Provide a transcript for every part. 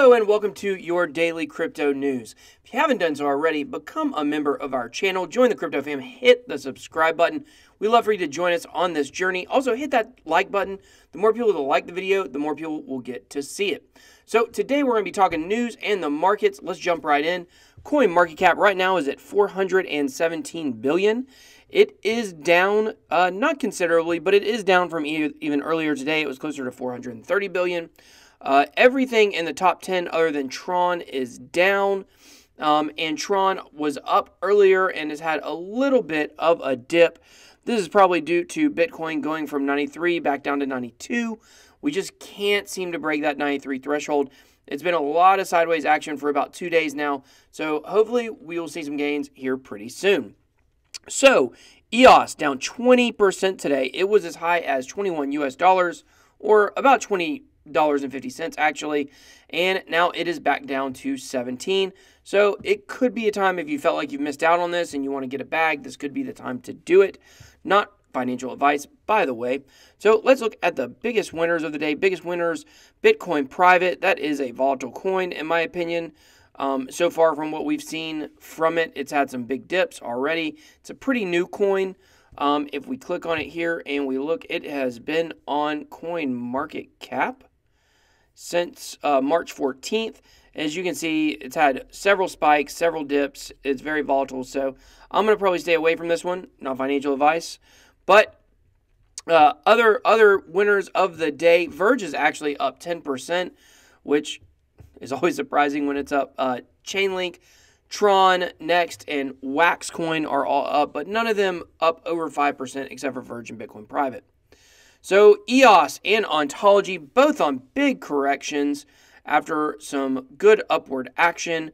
Hello and welcome to your daily crypto news. If you haven't done so already, become a member of our channel, join the crypto fam, hit the subscribe button. We'd love for you to join us on this journey. Also hit that like button. The more people that like the video, the more people will get to see it. So today we're going to be talking news and the markets. Let's jump right in. Coin market cap right now is at 417 billion. It is down, not considerably, but it is down from even earlier today. It was closer to 430 billion. Everything in the top 10 other than Tron is down, and Tron was up earlier and has had a little bit of a dip. This is probably due to Bitcoin going from 93 back down to 92. We just can't seem to break that 93 threshold. It's been a lot of sideways action for about 2 days now, so hopefully we will see some gains here pretty soon. So, EOS down 20% today. It was as high as 21 US dollars, or about $20.50 actually, and now it is back down to 17. So it could be a time, if you felt like you've missed out on this and you want to get a bag, this could be the time to do it. Not financial advice, by the way. So let's look at the biggest winners of the day. Biggest winners, Bitcoin Private. That is a volatile coin in my opinion. So far from what we've seen from it, it's had some big dips already. It's a pretty new coin. If we click on it here and we look, it has been on Coin Market Cap since March 14th. As you can see, it's had several spikes, several dips. It's very volatile, so I'm going to probably stay away from this one. Not financial advice. But other winners of the day, Verge is actually up 10%, which is always surprising when it's up. Chainlink, Tron, Next, and Wax Coin are all up, but none of them up over 5% except for Verge and Bitcoin Private. So EOS and Ontology both on big corrections after some good upward action.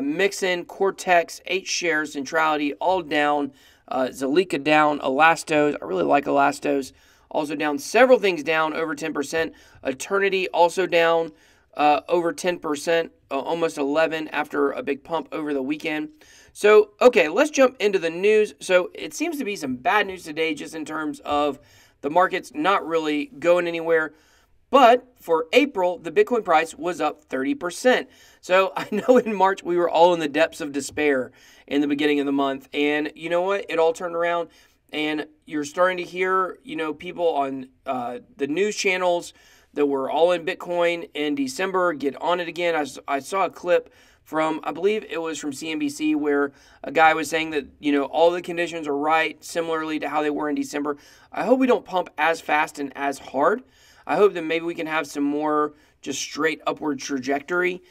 Mixin, Cortex, H-Shares, Centrality all down. Zalika down. Elastos, I really like Elastos, also down. Several things down over 10%. Eternity also down over 10%, almost 11 after a big pump over the weekend. So, okay, let's jump into the news. So it seems to be some bad news today just in terms of the market's not really going anywhere. But for April, the Bitcoin price was up 30%. So I know in March we were all in the depths of despair in the beginning of the month. And you know what? It all turned around. And you're starting to hear, people on the news channels that were all in Bitcoin in December get on it again. I saw a clip from, I believe it was from CNBC, where a guy was saying that, all the conditions are right, similarly to how they were in December. I hope we don't pump as fast and as hard. I hope that maybe we can have some more just straight upward trajectory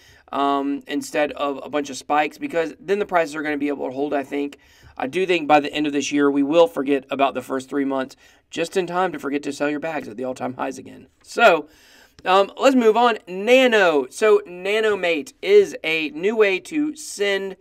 instead of a bunch of spikes, because then the prices are going to be able to hold, I think. I do think by the end of this year, we will forget about the first 3 months, just in time to forget to sell your bags at the all-time highs again. So, let's move on. Nano. So, NANOMate is a new way to send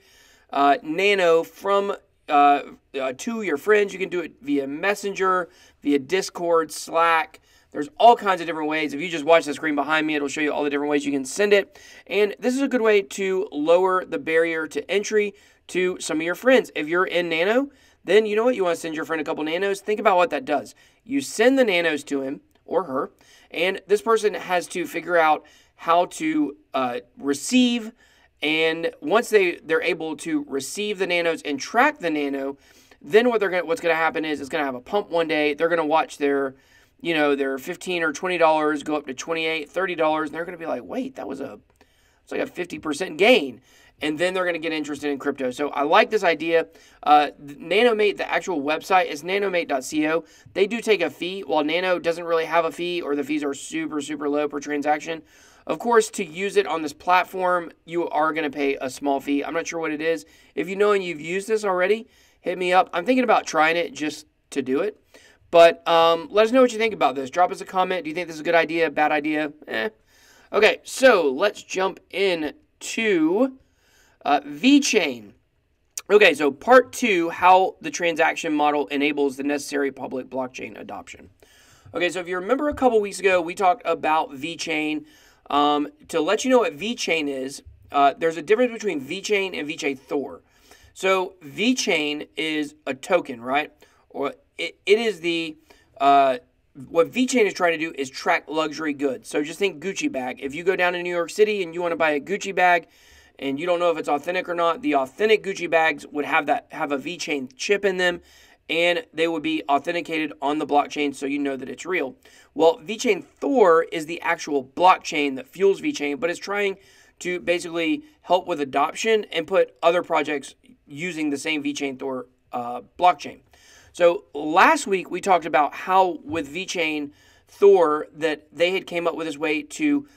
Nano from to your friends. You can do it via Messenger, via Discord, Slack. There's all kinds of different ways. If you just watch the screen behind me, it'll show you all the different ways you can send it. And this is a good way to lower the barrier to entry to some of your friends. If you're in Nano, then you know what? You want to send your friend a couple nanos. Think about what that does. You send the nanos to him or her, and this person has to figure out how to receive. And once they're able to receive the nanos and track the nano, then what's going to happen is it's going to have a pump one day. They're going to watch their $15 or $20 go up to $28, $30, and they're going to be like, wait, it's like a 50% gain. And then they're going to get interested in crypto. So I like this idea. NANOMate, the actual website, is nanomate.co. They do take a fee, while Nano doesn't really have a fee, or the fees are super, super low per transaction. Of course, to use it on this platform, you are going to pay a small fee. I'm not sure what it is. If you know and you've used this already, hit me up. I'm thinking about trying it just to do it. But let us know what you think about this. Drop us a comment. Do you think this is a good idea, bad idea? Okay, so let's jump in to VeChain. Okay, so part 2, how the transaction model enables the necessary public blockchain adoption. Okay, so if you remember a couple weeks ago, we talked about VeChain. To let you know what VeChain is, there's a difference between VeChain and VeChain Thor. So VeChain is a token, right? Or it is the what VeChain is trying to do is track luxury goods. So just think Gucci bag. If you go down to New York City and you want to buy a Gucci bag and you don't know if it's authentic or not, the authentic Gucci bags would have a VeChain chip in them, and they would be authenticated on the blockchain so you know that it's real. Well, VeChain Thor is the actual blockchain that fuels VeChain, but it's trying to basically help with adoption and put other projects using the same VeChain Thor blockchain. So last week we talked about how with VeChain Thor that they had came up with this way to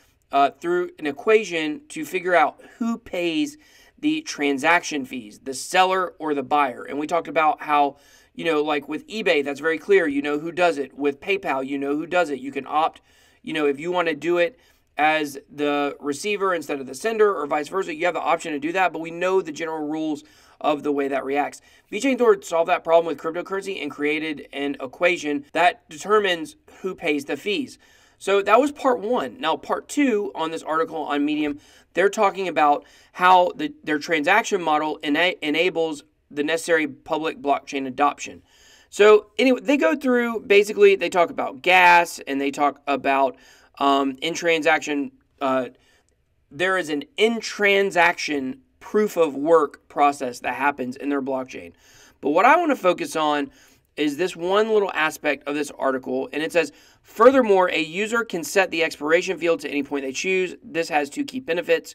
through an equation to figure out who pays the transaction fees, the seller or the buyer. And we talked about how, you know, like with eBay, that's very clear. You know who does it. With PayPal, you know who does it. You can opt, you know, if you want to do it as the receiver instead of the sender or vice versa, you have the option to do that. But we know the general rules of the way that reacts. VeChain Thor solved that problem with cryptocurrency and created an equation that determines who pays the fees. So that was part one. Now, part two on this article on Medium, they're talking about how their transaction model enables the necessary public blockchain adoption. So anyway, they go through, basically, they talk about gas and they talk about in-transaction, there is an in-transaction proof of work process that happens in their blockchain. But what I want to focus on is this one little aspect of this article, and it says, furthermore, a user can set the expiration field to any point they choose. This has two key benefits.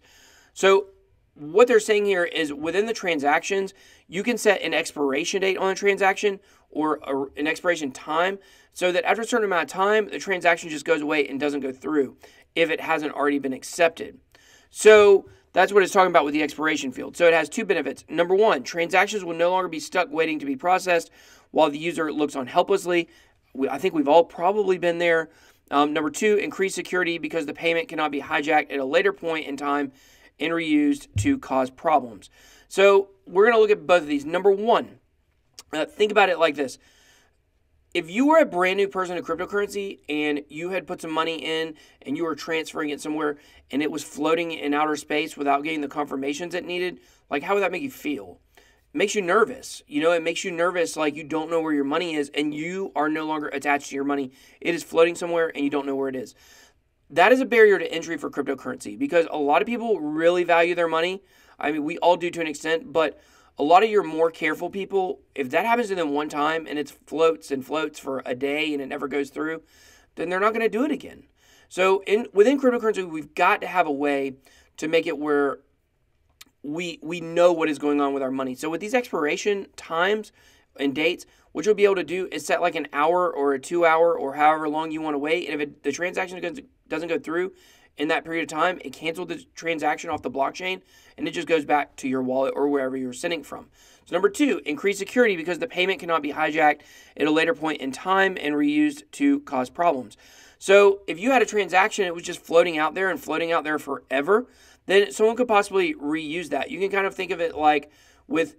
So what they're saying here is within the transactions, you can set an expiration date on a transaction or an expiration time so that after a certain amount of time, the transaction just goes away and doesn't go through if it hasn't already been accepted. So that's what it's talking about with the expiration field. So it has two benefits. Number one, transactions will no longer be stuck waiting to be processed while the user looks on helplessly. I think we've all probably been there. Number two, increased security because the payment cannot be hijacked at a later point in time and reused to cause problems. So we're going to look at both of these. Number one, think about it like this. If you were a brand new person to cryptocurrency and you had put some money in and you were transferring it somewhere and it was floating in outer space without getting the confirmations it needed, like how would that make you feel? It makes you nervous. You know, it makes you nervous like you don't know where your money is and you are no longer attached to your money. It is floating somewhere and you don't know where it is. That is a barrier to entry for cryptocurrency because a lot of people really value their money. I mean, we all do to an extent, but a lot of your more careful people, if that happens to them one time and it floats and floats for a day and it never goes through, then they're not going to do it again. So within cryptocurrency, we've got to have a way to make it where we know what is going on with our money. So with these expiration times and dates, what you'll be able to do is set like an hour or a 2 hour or however long you want to wait. And if the transaction doesn't go through in that period of time, it cancels the transaction off the blockchain and it just goes back to your wallet or wherever you're sending from. So number two, increase security because the payment cannot be hijacked at a later point in time and reused to cause problems. So if you had a transaction, it was just floating out there and floating out there forever, then someone could possibly reuse that. You can kind of think of it like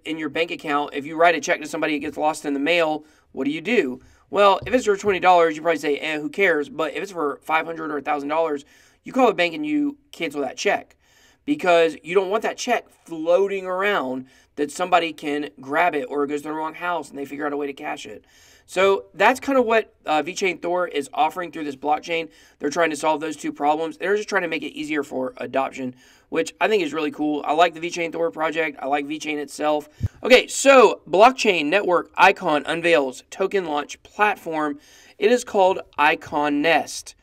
in your bank account, if you write a check to somebody, it gets lost in the mail, what do? Well, if it's for $20, you probably say, who cares? But if it's for $500 or $1,000, you call the bank and you cancel that check because you don't want that check floating around that somebody can grab it or it goes to the wrong house and they figure out a way to cash it. So that's kind of what VeChain Thor is offering through this blockchain. They're trying to solve those two problems. They're just trying to make it easier for adoption, which I think is really cool. I like the VeChain Thor project. I like VeChain itself. Okay, so blockchain network Icon unveils token launch platform. It is called ICONest.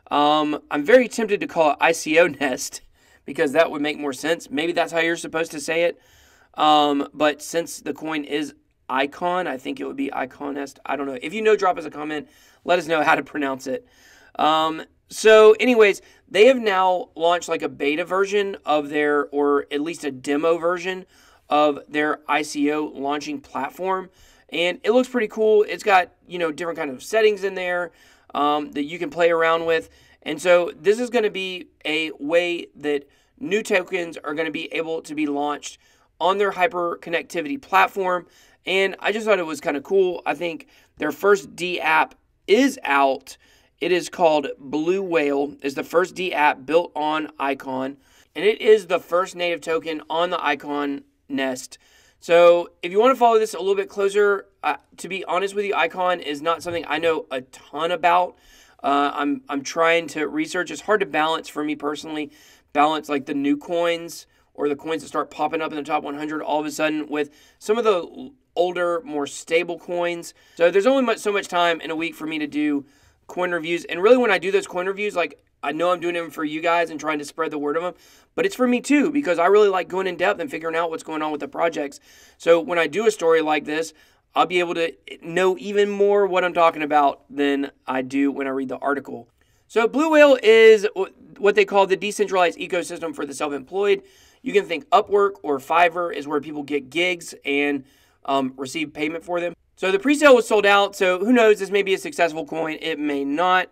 I'm very tempted to call it ICONest because that would make more sense. Maybe that's how you're supposed to say it. But since the coin is Icon, I think it would be ICONest. I don't know. If you know, drop us a comment. Let us know how to pronounce it. So anyways, they have now launched like a beta version of their, or at least a demo version of their ICO launching platform. And it looks pretty cool. It's got, you know, different kind of settings in there that you can play around with. And so this is going to be a way that new tokens are going to be able to be launched on their hyperconnectivity platform. And I just thought it was kind of cool. I think their first D app is out. It is called Blue Whale. It's the first D app built on Icon. And it is the first native token on the ICONest. So if you want to follow this a little bit closer, to be honest with you, Icon is not something I know a ton about. I'm trying to research. It's hard to balance for me personally, balance like the new coins or the coins that start popping up in the top 100 all of a sudden with some of the older, more stable coins. So there's only so much time in a week for me to do coin reviews. And really when I do those coin reviews, like I know I'm doing them for you guys and trying to spread the word of them, but it's for me too, because I really like going in depth and figuring out what's going on with the projects. So when I do a story like this, I'll be able to know even more what I'm talking about than I do when I read the article. So Blue Whale is what they call the decentralized ecosystem for the self-employed. You can think Upwork or Fiverr is where people get gigs and receive payment for them. So the pre-sale was sold out, so who knows, this may be a successful coin, it may not.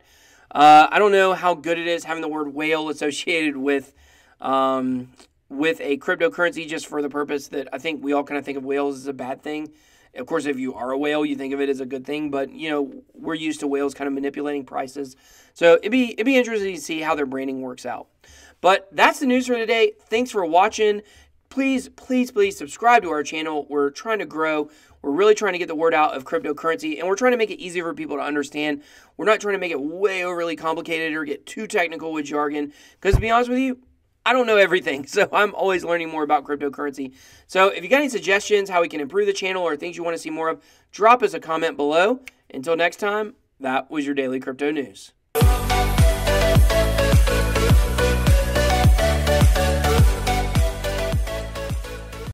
I don't know how good it is having the word whale associated with a cryptocurrency, just for the purpose that I think we all kind of think of whales as a bad thing. Of course, if you are a whale, you think of it as a good thing, but you know, we're used to whales kind of manipulating prices. So it'd be interesting to see how their branding works out. But that's the news for today. Thanks for watching. Please, please, please subscribe to our channel. We're trying to grow. We're really trying to get the word out of cryptocurrency, and we're trying to make it easier for people to understand. We're not trying to make it way overly complicated or get too technical with jargon, because to be honest with you, I don't know everything, so I'm always learning more about cryptocurrency. So if you got any suggestions how we can improve the channel or things you want to see more of, drop us a comment below. Until next time, that was your Daily Crypto News.